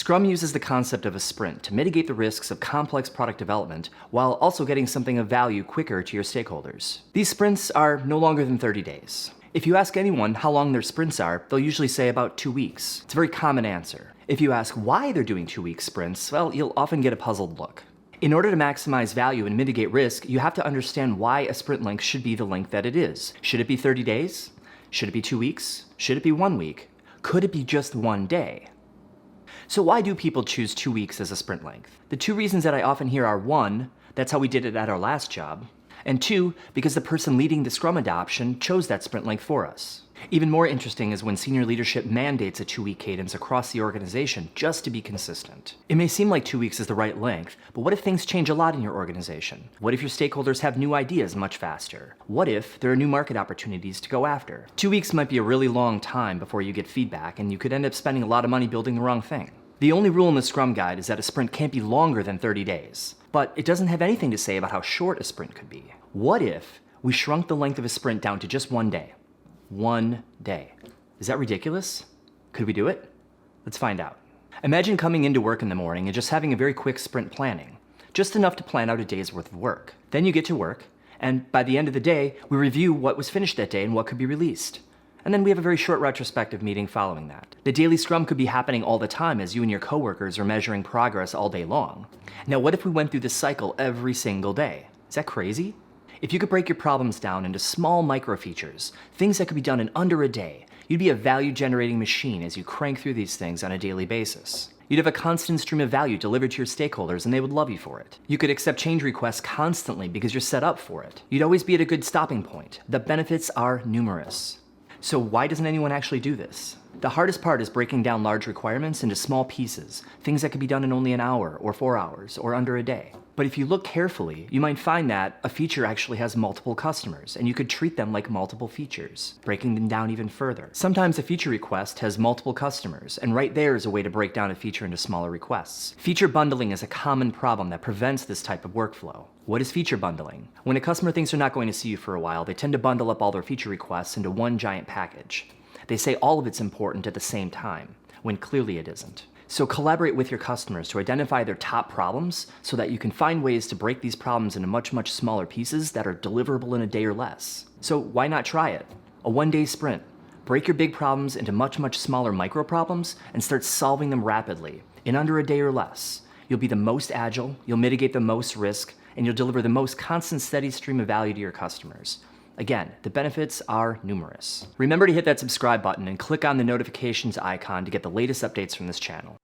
Scrum uses the concept of a sprint to mitigate the risks of complex product development while also getting something of value quicker to your stakeholders. These sprints are no longer than 30 days. If you ask anyone how long their sprints are, they'll usually say about 2 weeks. It's a very common answer. If you ask why they're doing 2-week sprints, well, you'll often get a puzzled look. In order to maximize value and mitigate risk, you have to understand why a sprint length should be the length that it is. Should it be 30 days? Should it be 2 weeks? Should it be 1 week? Could it be just 1 day? So why do people choose 2 weeks as a sprint length? The two reasons that I often hear are 1, that's how we did it at our last job, and 2, because the person leading the Scrum adoption chose that sprint length for us. Even more interesting is when senior leadership mandates a 2-week cadence across the organization just to be consistent. It may seem like 2 weeks is the right length, but what if things change a lot in your organization? What if your stakeholders have new ideas much faster? What if there are new market opportunities to go after? 2 weeks might be a really long time before you get feedback, and you could end up spending a lot of money building the wrong thing. The only rule in the Scrum Guide is that a sprint can't be longer than 30 days, but it doesn't have anything to say about how short a sprint could be. What if we shrunk the length of a sprint down to just 1 day? 1 day. Is that ridiculous? Could we do it? Let's find out. Imagine coming into work in the morning and just having a very quick sprint planning, just enough to plan out a day's worth of work. Then you get to work, and by the end of the day, we review what was finished that day and what could be released. And then we have a very short retrospective meeting following that. The daily Scrum could be happening all the time as you and your coworkers are measuring progress all day long. Now, what if we went through this cycle every single day? Is that crazy? If you could break your problems down into small micro features, things that could be done in under a day, you'd be a value-generating machine as you crank through these things on a daily basis. You'd have a constant stream of value delivered to your stakeholders and they would love you for it. You could accept change requests constantly because you're set up for it. You'd always be at a good stopping point. The benefits are numerous. So why doesn't anyone actually do this? The hardest part is breaking down large requirements into small pieces, things that could be done in only an hour or 4 hours or under a day. But if you look carefully, you might find that a feature actually has multiple customers, and you could treat them like multiple features, breaking them down even further. Sometimes a feature request has multiple customers, and right there is a way to break down a feature into smaller requests. Feature bundling is a common problem that prevents this type of workflow. What is feature bundling? When a customer thinks they're not going to see you for a while, they tend to bundle up all their feature requests into one giant package. They say all of it's important at the same time, when clearly it isn't. So collaborate with your customers to identify their top problems so that you can find ways to break these problems into much smaller pieces that are deliverable in a day or less. So why not try it? A 1-day sprint. Break your big problems into much smaller micro problems and start solving them rapidly, in under a day or less. You'll be the most agile, you'll mitigate the most risk, and you'll deliver the most constant, steady stream of value to your customers. Again, the benefits are numerous. Remember to hit that subscribe button and click on the notifications icon to get the latest updates from this channel.